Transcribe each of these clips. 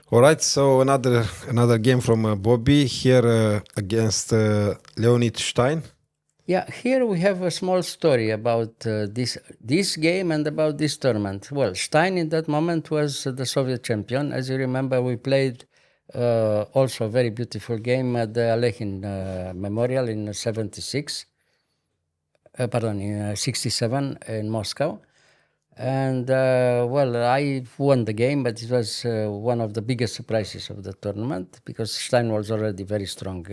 All right, so another game from Bobby here against Leonid Stein. Yeah, here we have a small story about this game and about this tournament. Well, Stein in that moment was the Soviet champion. As you remember, we played also a very beautiful game at the Alekhine Memorial in 67 in Moscow. And well, I won the game, but it was one of the biggest surprises of the tournament because Stein was already very strong.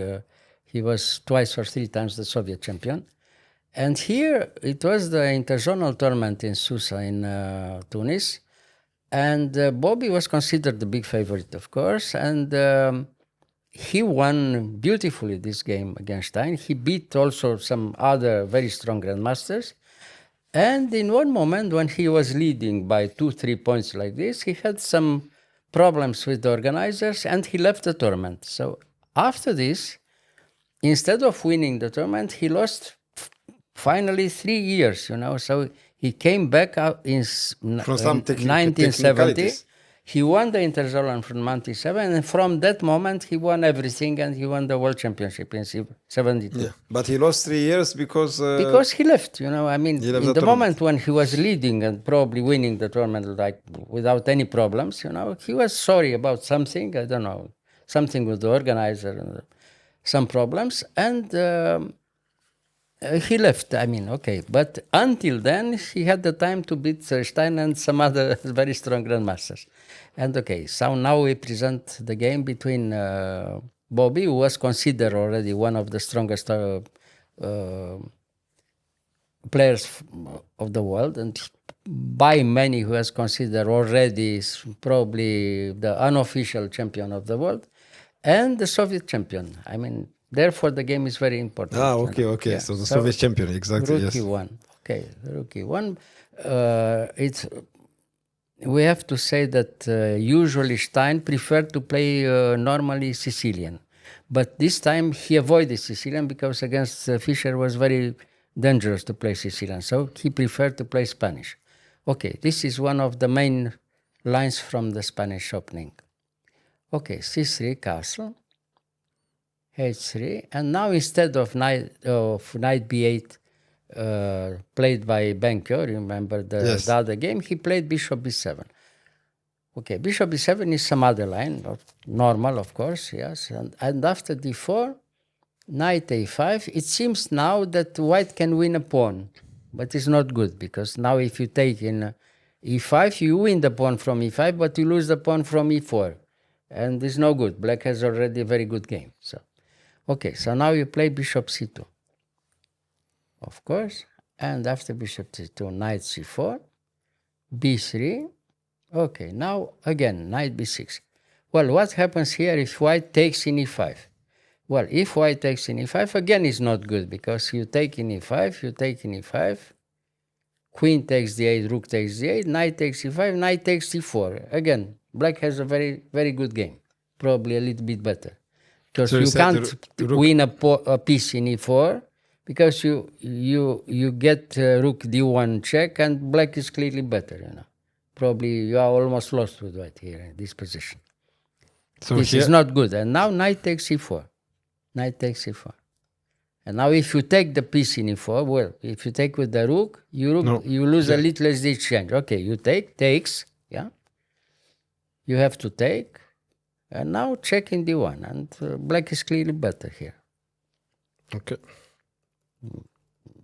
He was twice or three times the Soviet champion. And here it was the Interzonal tournament in Soussa in Tunis. And Bobby was considered the big favorite, of course. And he won beautifully this game against Stein. He beat also some other very strong grandmasters. And in one moment when he was leading by 2-3 points like this, he had some problems with the organizers and he left the tournament. So after this, instead of winning the tournament, he lost finally 3 years, So he came back out in 1970. He won the Interzonal from 97, and from that moment he won everything, and he won the World Championship in 72. Yeah, but he lost 3 years because he left, I mean, in the moment when he was leading and probably winning the tournament like without any problems, he was sorry about something, I don't know, something with the organizer, some problems, and he left, okay. But until then, he had the time to beat Stein and some other very strong grandmasters. And so now we present the game between Bobby, who was considered already one of the strongest players of the world, and by many who was considered already probably the unofficial champion of the world, and the Soviet champion. I mean, therefore, the game is very important. Okay. Yeah. So the Soviet champion, exactly. Rookie won. Okay, rookie won. We have to say that usually Stein preferred to play normally Sicilian. But this time he avoided Sicilian because against Fischer was very dangerous to play Sicilian. So he preferred to play Spanish. Okay, this is one of the main lines from the Spanish opening. Okay, C3 castle. H3, and now instead of knight b8 played by Gheorghiu, remember the other game, he played bishop b7. Okay, bishop b7 is some other line, normal, of course, yes. And after d4, knight a5, it seems now that white can win a pawn, but it's not good because now if you take in e5, you win the pawn from e5, but you lose the pawn from e4, and it's no good. Black has already a very good game, so. Okay, so now you play bishop c2, of course, and after bishop c2, knight c4, b3, okay, now again, knight b6. Well, what happens here if white takes in e5? Well, if white takes in e5, again is not good, because you take in e5, queen takes d8, rook takes d8, knight takes e5, knight takes c4. Again, black has a very, very good game, probably a little bit better. Because so you can't win a piece in e4 because you get rook d1 check and black is clearly better, Probably you are almost lost with white here in this position. So this is not good. And now knight takes e4. And now if you take the piece in e4, well, if you take with the rook, you lose a little as the exchange. Okay, you takes, yeah. You have to take. And now check in d1, and black is clearly better here. Okay.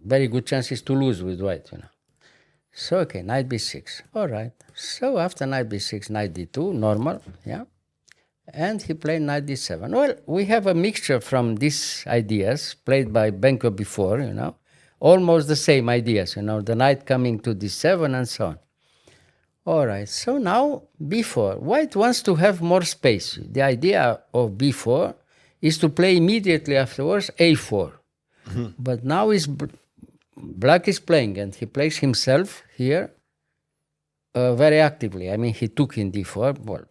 Very good chances to lose with white, So, okay, knight b6. All right. So after knight b6, knight d2, normal, yeah. And he played knight d7. Well, we have a mixture from these ideas played by Gheorghiu before, almost the same ideas, the knight coming to d7 and so on. All right, so now b4. White wants to have more space. The idea of b4 is to play immediately afterwards a4. Mm-hmm. But now black is playing, and he plays himself here very actively. I mean, he took in d4. Well,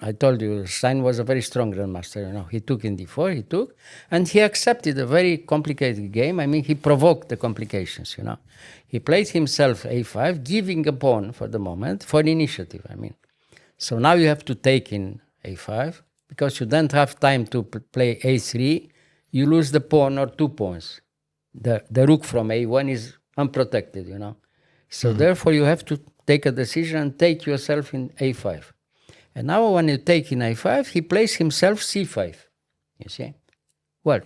I told you, Stein was a very strong grandmaster. He took in d4, and he accepted a very complicated game. I mean, he provoked the complications, He played himself a5, giving a pawn for the moment for initiative, I mean. So now you have to take in a5, because you don't have time to play a3, you lose the pawn or 2 pawns. The rook from a1 is unprotected, So therefore you have to take a decision and take yourself in a5. And now when you take in a5, he plays himself c5, you see. Well,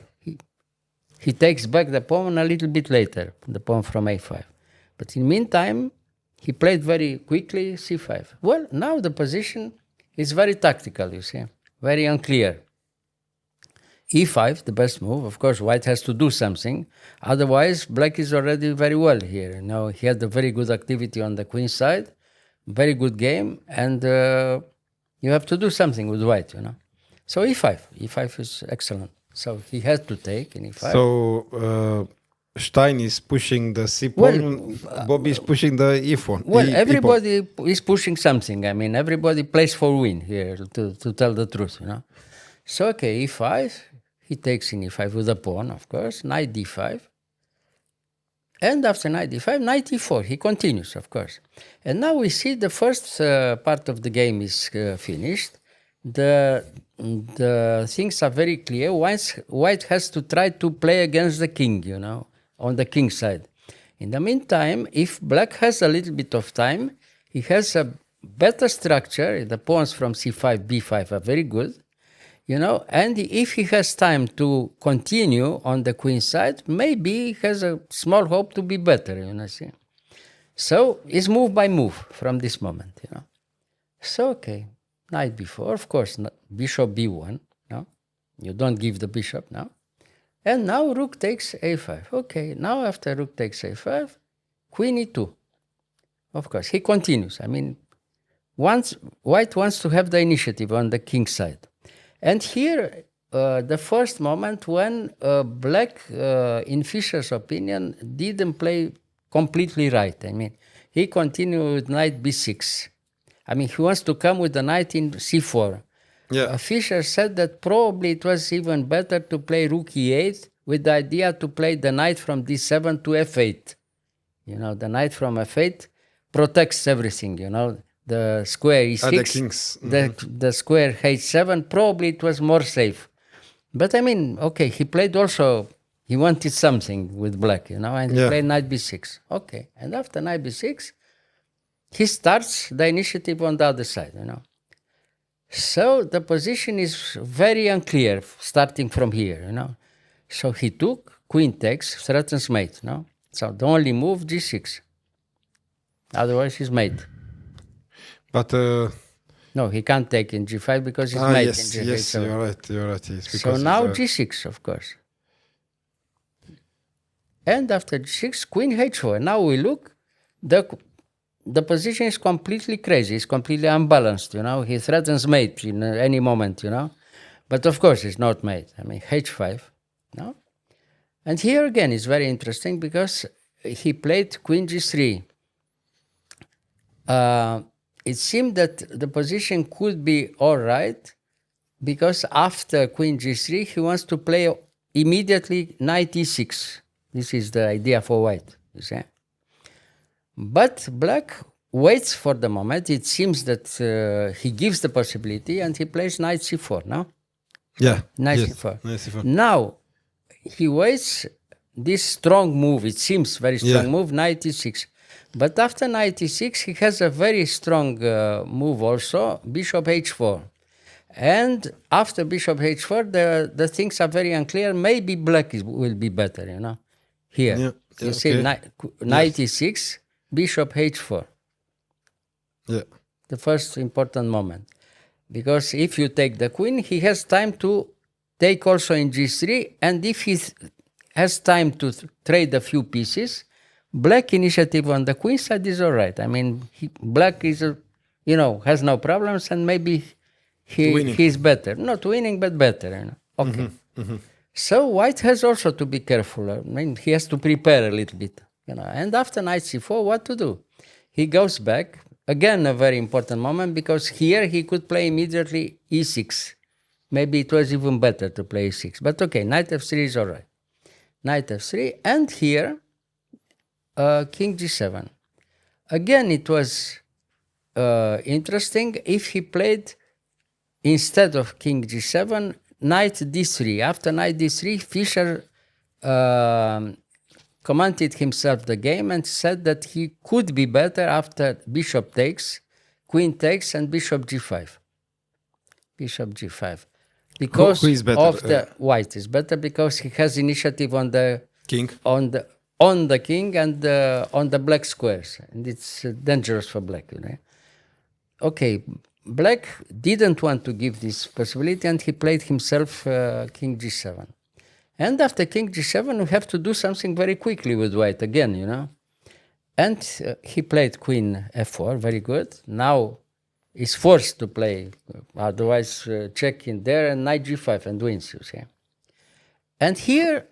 he takes back the pawn a little bit later, the pawn from a5. But in the meantime, he played very quickly c5. Well, now the position is very tactical, you see, very unclear. e5, the best move. Of course, white has to do something. Otherwise, black is already very well here. He had a very good activity on the queen side, very good game, and you have to do something with white, So e5. e5 is excellent. So he has to take in e5. So Stein is pushing the c pawn, Bobby is pushing the e pawn. Well, everybody is pushing something. I mean, everybody plays for win here, to tell the truth, So, okay, e5, he takes in e5 with a pawn, of course, knight d5. And after knight d5, knight e4, he continues, of course. And now we see the first part of the game is finished. The things are very clear. White has to try to play against the king, on the king side. In the meantime, if black has a little bit of time, he has a better structure. The pawns from c5, b5 are very good, and if he has time to continue on the queen side, maybe he has a small hope to be better, see. So it's move by move from this moment, So, okay, knight b4, of course, bishop b1, you don't give the bishop now. And now rook takes a5. Okay, now after rook takes a5, queen e2. Of course, he continues. I mean, white wants to have the initiative on the king side. And here, the first moment when black, in Fischer's opinion, didn't play completely right. I mean, he continued with knight b6. I mean, he wants to come with the knight in c4. Yeah. Fischer said that probably it was even better to play rook e8 with the idea to play the knight from d7 to f8. The knight from f8 protects everything, The square e6, the kings. The square h7, probably it was more safe. But I mean, okay, he played also, he wanted something with black, and he played knight b6. Okay, and after knight b6, he starts the initiative on the other side, So the position is very unclear starting from here, So he took, queen takes, threatens mate, So the only move, g6. Otherwise he's mate. But no, he can't take in g5 because he's mate in g5. Yes, you're right. So now g6, of course. And after g6, queen h4. Now we look, the position is completely crazy. It's completely unbalanced, He threatens mate in any moment, But of course, it's not mate. I mean, h5, no? And here again is very interesting because he played queen g3. It seemed that the position could be all right because after queen g3, he wants to play immediately knight e6. This is the idea for white, you see. But black waits for the moment. It seems that he gives the possibility and he plays knight c4, no? Yeah. Knight c4. Now, he waits this strong move. It seems very strong move, knight e6. But after knight e6, he has a very strong move also, bishop h4. And after bishop h4, the things are very unclear. Maybe black will be better, Here, you see knight e6, bishop h4. Yeah. The first important moment. Because if you take the queen, he has time to take also in g3. And if he has time to trade a few pieces, black initiative on the queen side is all right. I mean, black is, has no problems and maybe he's better. Not winning, but better. Okay. So white has also to be careful. I mean, he has to prepare a little bit. And after knight c4, what to do? He goes back. Again, a very important moment because here he could play immediately e6. Maybe it was even better to play e6. But okay, knight f3 is all right. Knight f3. And here, king g7. Again, it was interesting if he played instead of king g7, knight d3. After knight d3, Fischer commented himself the game and said that he could be better after bishop takes, queen takes, and bishop g5. Bishop g5. Because who is better? of the white is better because he has initiative on the King? On the king and on the black squares. And it's dangerous for black, you know. Okay, black didn't want to give this possibility and he played himself king g7. And after king g7, we have to do something very quickly with white again, you know. And he played queen f4, very good. Now he's forced to play, otherwise check in there and knight g5 and wins, you see. And here,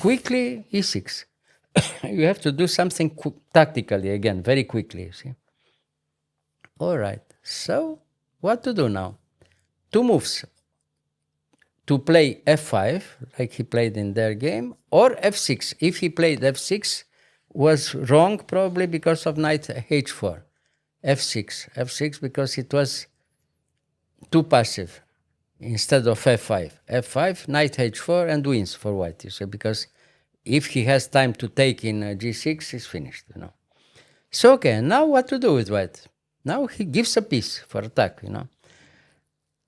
quickly e6. You have to do something tactically again, very quickly, you see. All right, so what to do now? Two moves. To play f5, like he played in their game, or f6. If he played f6, was wrong probably because of knight h4. f6 because it was too passive instead of f5, knight h4 and wins for white, you see, because if he has time to take in g6, he's finished, you know. So, okay, now what to do with white? Now he gives a piece for attack, you know.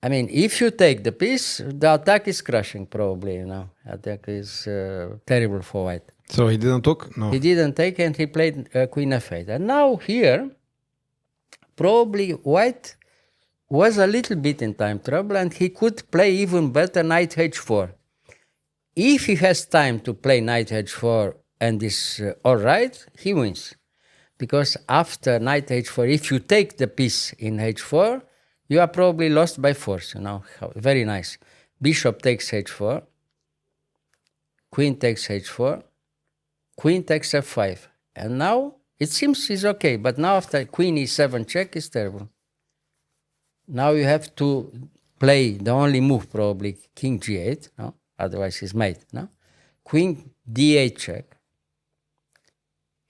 I mean, if you take the piece, the attack is crushing probably, you know. Attack is terrible for white. So he didn't take? No. He didn't take and he played queen f8. And now here, probably white was a little bit in time trouble and he could play even better knight h4. If he has time to play knight h4 and is all right, he wins. Because after knight h4, if you take the piece in h4, you are probably lost by force, you know. Very nice. Bishop takes h4, queen takes h4, queen takes f5. And now it seems it's okay, but now after queen e7 check is terrible. Now you have to play the only move probably, king g8, no? Otherwise he's mate, no? Queen d8 check,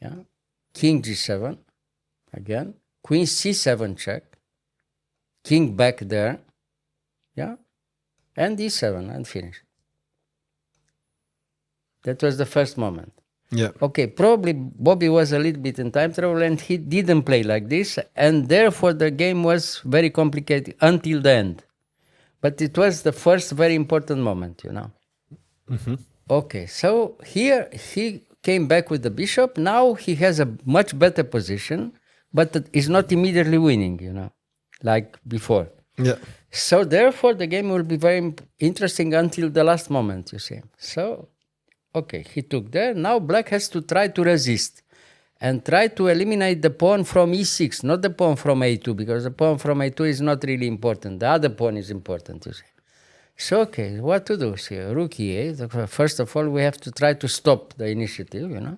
yeah? King g7, again, queen c7 check, king back there, yeah? And e7 and finish. That was the first moment. Yeah. Okay, probably Bobby was a little bit in time trouble and he didn't play like this, and therefore the game was very complicated until the end. But it was the first very important moment, you know. Mm-hmm. Okay, so here he came back with the bishop. Now he has a much better position, but is not immediately winning, you know, like before. Yeah. So therefore the game will be very interesting until the last moment, you see. So, okay, he took there. Now black has to try to resist and try to eliminate the pawn from e6, not the pawn from a2, because the pawn from a2 is not really important. The other pawn is important, you see. So, okay, what to do here? Rook e8. First of all, we have to try to stop the initiative, you know.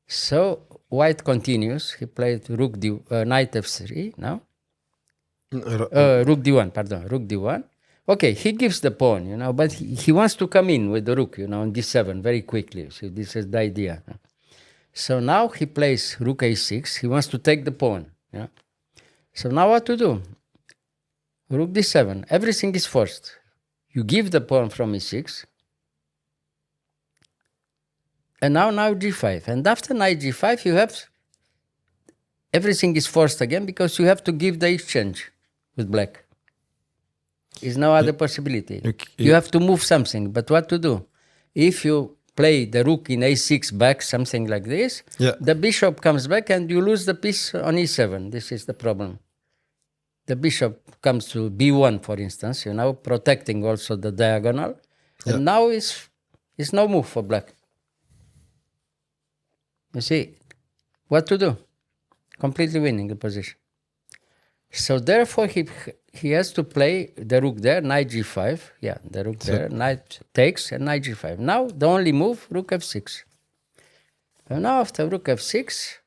So, white continues. He played rook knight f3 now. Rook d1, pardon, rook d1. Okay, he gives the pawn, you know, but he wants to come in with the rook, you know, on d7 very quickly. So this is the idea. So now he plays rook a6. He wants to take the pawn. Yeah. So now what to do? Rook d7. Everything is forced. You give the pawn from e6. And now g5. And after knight g5, you have... Everything is forced again because you have to give the exchange with black. There's no other possibility. You have to move something, but what to do? If you play the rook in a6 back, something like this, the bishop comes back and you lose the piece on e7. This is the problem. The bishop comes to b1, for instance, you know, protecting also the diagonal. And now it's no move for black. You see, what to do? Completely winning the position. So therefore, he has to play the rook there, knight g5. Yeah, the rook there, knight takes, and knight g5. Now, the only move, rook f6. And now, after rook f6,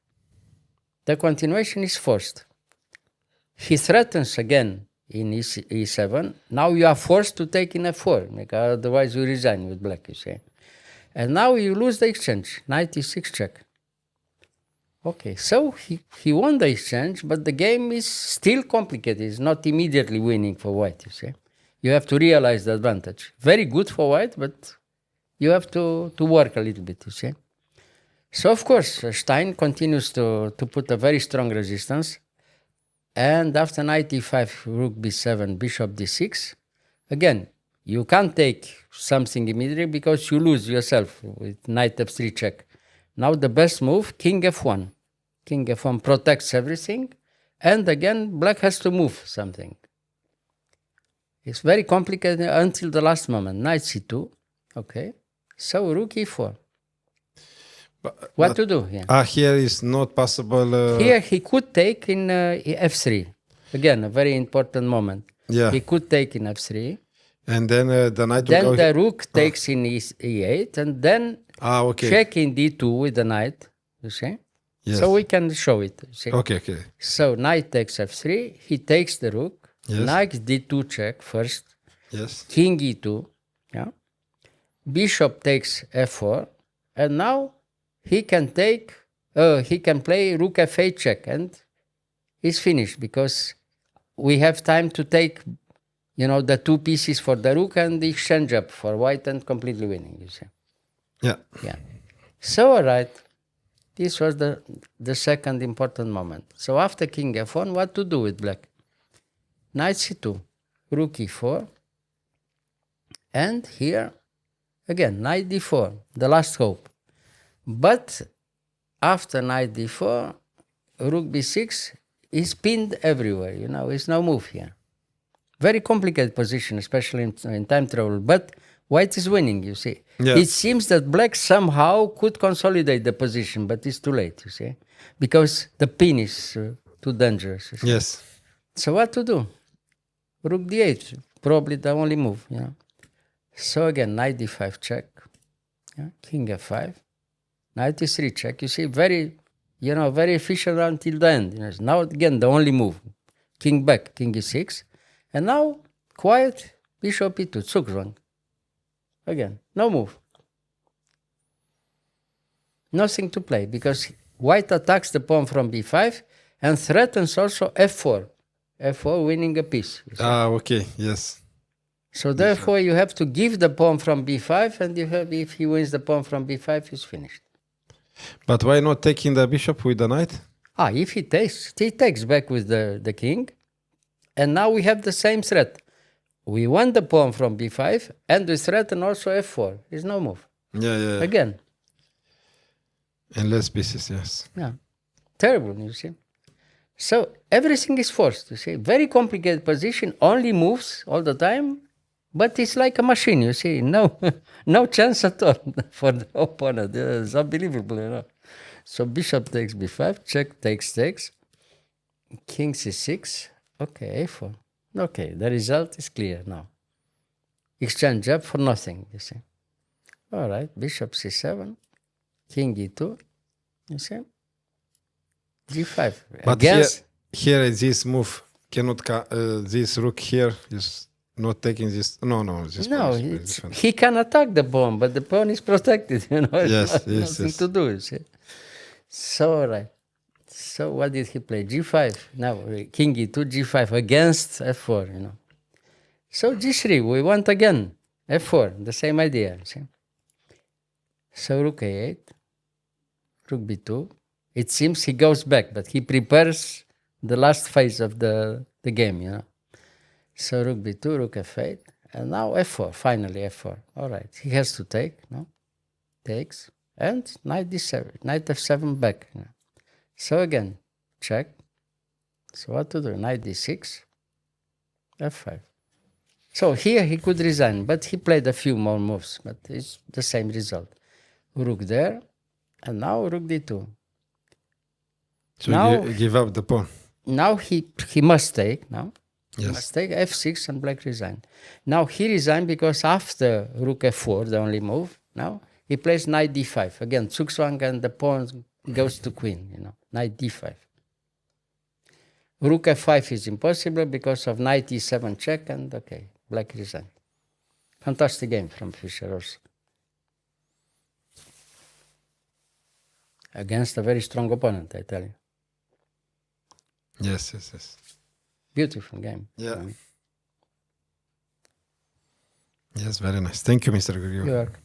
the continuation is forced. He threatens again in e7. Now you are forced to take in f4, because otherwise you resign with black, you see. And now you lose the exchange, knight e6 check. Okay, so he won the exchange, but the game is still complicated. It's not immediately winning for white, you see. You have to realize the advantage. Very good for white, but you have to work a little bit, you see. So, of course, Stein continues to put a very strong resistance. And after knight e5, rook b7, bishop d6, again, you can't take something immediately because you lose yourself with knight f3 check. Now the best move, king f1. King f1 protects everything. And again, black has to move something. It's very complicated until the last moment. Knight c2. Okay. So rook e4. What to do here? Here is not possible. Here he could take in f3. Again, a very important moment. Yeah. He could take in f3. And then the knight then will go. The rook takes in e8, and then okay. check in d2 with the knight. You see? Yes. So we can show it. You see? Okay. So knight takes f3. He takes the rook. Yes. Knight d2 check first. Yes. King e2. Yeah. Bishop takes f4, and now he can take. He can play rook f8 check, and it's finished because we have time to take, the two pieces for the rook and the exchange up for white and completely winning, you see. Yeah. So, all right, this was the second important moment. So after king f1, what to do with black? Knight c2, rook e4, and here, again, knight d4, the last hope. But after knight d4, rook b6 is pinned everywhere, it's no move here. Very complicated position, especially in time travel. But white is winning, you see. Yeah. It seems that black somehow could consolidate the position, but it's too late, you see. Because the pin is too dangerous. You see? Yes. So what to do? Rook d8, probably the only move, So again, knight d5 check. Yeah? King f5. Knight e3 check. You see, very efficient until the end. Now again, the only move. King back, king e6. And now, quiet, bishop e2, zugzwang. Again, no move. Nothing to play, because white attacks the pawn from b5 and threatens also f4. f4 winning a piece. Okay, yes. So therefore, you have to give the pawn from b5, and if he wins the pawn from b5, he's finished. But why not taking the bishop with the knight? If he takes back with the king. And now we have the same threat. We won the pawn from b5, and we threaten also f4. There's no move. Yeah. Again. And less pieces, yes. Yeah. Terrible, you see. So everything is forced, you see. Very complicated position, only moves all the time, but it's like a machine, you see. No chance at all for the opponent. It's unbelievable, So bishop takes b5, check takes. King c6. Okay, a4. Okay, the result is clear now. Exchange up for nothing, you see. All right, bishop c7, king e2, you see. g5. But here this move cannot, this rook here is not taking this. No, this No, pawn is he can attack the pawn, but the pawn is protected, Yes, nothing to do, you see. So, all right. So what did he play? g5. Now king e2, g5 against f4, So g3, we want again f4, the same idea. See? So rook a8, rook b2. It seems he goes back, but he prepares the last phase of the game, So rook b2, rook f8, and now f4, finally f4. All right, he has to take, Takes, and knight d7, knight f7 back. So again, check. So what to do? Knight d6, f5. So here he could resign, but he played a few more moves, but it's the same result. Rook there, and now rook d2. So now give up the pawn. Now he must take, Yes. He must take f6 and black resign. Now he resigned because after rook f4, the only move, now he plays knight d5. Again, zugzwang, and the pawn goes to queen, knight d5. Rook f5 is impossible because of knight e7 check, and okay, black resigned. Fantastic game from Fischer also. against a very strong opponent, I tell you. Yes, yes, yes. Beautiful game. Yeah. Yes, very nice. Thank you, Mr. Gheorghiu. You're welcome.